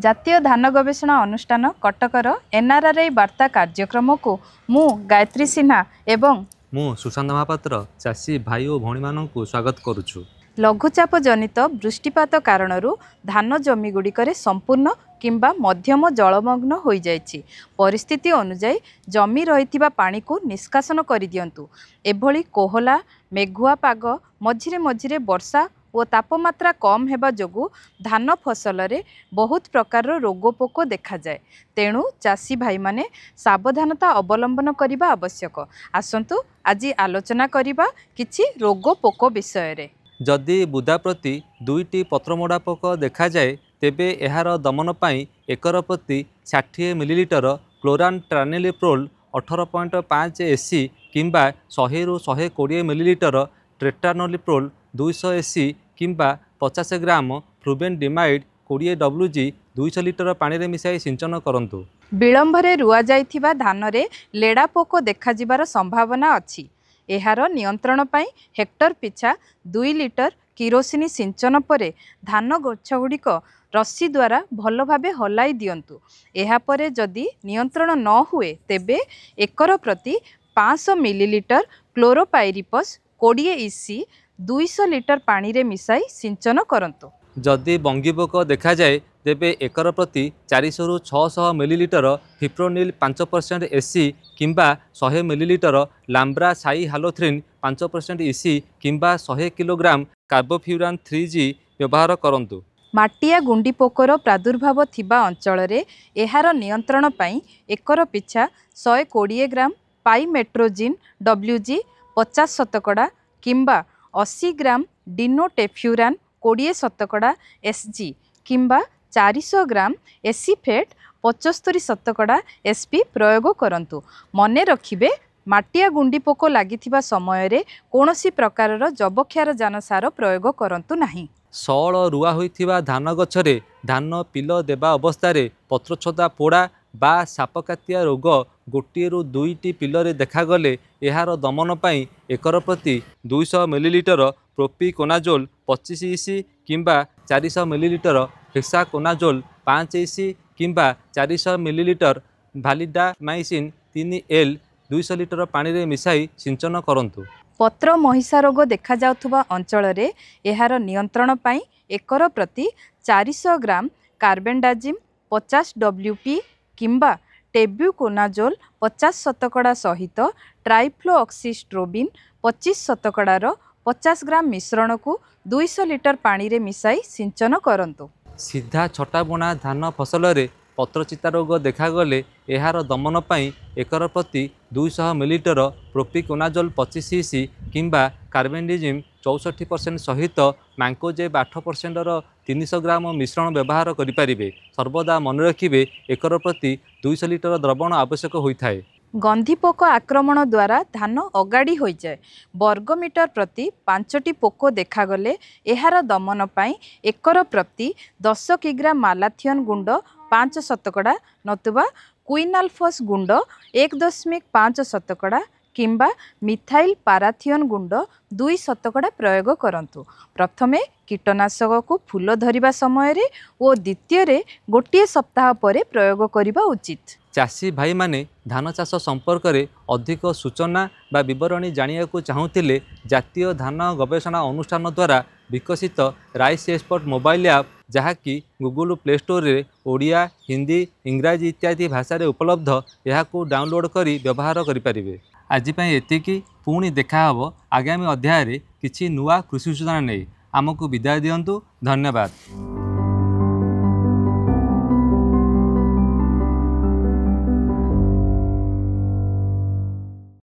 जातीय धान गवेषणा अनुष्ठान कटकर एनआरआई वार्ता कार्यक्रम को मु गायत्री सिन्हा एवं मु सुशांत महापात्र चाषी भाई और भौणी मानू स्वागत करुछु। लघुचाप जनित वृष्टिपात कारणरू धान जमी गुड़िकरे संपूर्ण किंबा मध्यम जलमग्न हो जाइछि। परिस्थिति अनुजाई जमी रहिथिबा पानी को निष्कासन करि दियंतु। एभली कोहला मेघुआ पाग मझिरे मझिरे वर्षा और तापमात्रा कम हेबा जोगु धान फसल रे बहुत प्रकार रोगपोक देखा जाए। तेणु चाषी भाई माने सावधानता अवलंबन करिबा आवश्यक। आसंतु आज आलोचना करिबा किछि रोगपोक विषय रे। जदि बुदा प्रति 2टी पत्रमोड़ा पोक देखा जाए तेबे एहार दमन पाई एकर प्रति 60 मिलीलीटर क्लोरानट्रानिलिप्रोल 18.5 एसी किंबा 100 ରୁ 120 मिलीलीटर ट्रेटानोलिप्रोल 200 एसी किंबा 50 ग्राम फ्लुबेनडिमाइड 20 WG 200 लिटर पानी रे मिसाई सिंचन करंतु। विलंबरे रुआ जाइथिबा धान रे लेड़ा पोक देखा जिबार संभावना अछि। एहार नियंत्रण पाई हेक्टर पिछा 2 लिटर किरोसिनी सिंचन परे धान गछगुड़िक रस्सी द्वारा भल भाबे हलाई दियंतु। एहा परे जदि नियंत्रण न हुए तेबे एकर प्रति 500 मिलीलीटर क्लोरोपाइरिपस 20 EC 200 लिटर पानी रे मिसाई सिंचन करंतु। जदि बंगीपोक देखा जाए तेबे एकर प्रति 400 ରୁ 600 मिलीलीटर फिप्रोनिल 5% एसी किंबा 100 मिलीलीटर लाम्ब्रा साई हालोथ्रिन 5% EC किंबा 100 किलोग्राम कार्बोफ्यूरान 3G व्यवहार करंतु। माटिया गुंडी पोकर प्रादुर्भाव थिबा अंचल रे एहार नियंत्रण पाई एकर पिछा 120 ग्राम पाइमेट्रोजिन WG 50 शतकड़ा किंबा 80 ग्राम डिनोटेफ्यूरान 20 शतकड़ा SG किंबा 400 ग्राम एसीफेट 75 शतकड़ा SP प्रयोग करंतु। मने रखिबे माटिया गुंडी पोक लागिथिबा समय रे कोनोसी प्रकारर जबक्षार जान सार प्रयोग करंतु नाही। सौल रुआ होइथिबा धान गछरे धान पिल देबा अवस्था पत्रछदा पोड़ा बा सापकातिया रोग 1 ରୁ 2ଟି पिलरे देखागले एहार दमन पाई एकर प्रति 200 मिलीलीटर प्रोपिकोनाजोल 25 EC किंबा 400 मिलीलीटर हेक्साकोनाजोल 5 EC किंबा 400 मिलीलीटर भालिडामाइसिन 3L 200 लिटर पानी रे मिसाई सिंचन करंतु। पत्र महिषा रोग देखा जाउथुबा अंचल रे एहार नियंत्रण पाई एकर प्रति 400 ग्राम कार्बेंडाजिम 50 WP किंबा टेब्यूकोनाजोल 50 शतकड़ा सहित ट्राइफ्लोऑक्सीस्ट्रोबिन 25 शतकड़ार 50 ग्राम मिश्रण को 200 लिटर पानी रे मिसाई सिंचन करंतु। सीधा छटा बुणा धान फसल रे पत्रचिता रोग देखागले एहार दमन पाई एकर प्रति 200 मिलीलीटर प्रोपिकोनाजोल 25 EC किंबा कार्बेंडाजिम 64% सहित मैंकोजेब 8% 300 ग्राम मिश्रण व्यवहार करिपारिबे। सर्वदा मन रखिबे एकर प्रति 200 लिटर द्रवण आवश्यक होइथाय। गंधीपोक आक्रमण द्वारा धान अगाड़ी हो जाए। वर्गमीटर प्रति 5टी पोक देखागले एहार दमन पाई एकर प्रति 10 किग्रा मालाथियन गुंड 5 शतकड़ा नतुबा क्विनाल्फस गुंड 1.5 शतकड़ा किंबा मिथाइल पाराथियन गुंड 2 शतकड़ा प्रयोग करंतु। प्रथमे कीटनाशक को फूल धरिबा समय रे और द्वितीय रे गोटिए सप्ताह परे प्रयोग करिबा उचित। चाषी भाई माने धान चाष संपर्क में अधिक सूचना बा विवरणी जानिया को चाहूतिले जातीय धान गवेषणा अनुष्ठान द्वारा विकसित राइस एक्सपर्ट मोबाइल ऐप जहाँकि गूगल प्ले स्टोर रे ओडिया हिंदी इंग्राजी इत्यादि भाषा रे उपलब्ध यहाकू डाउनलोड करी व्यवहार करिपारिबे। आज पई एतिकी पुणी देखा हबो आगामी अध्याय रे किछि नुआ कृषि सूचना नै। आमको विदाय दियंतु। धन्यवाद।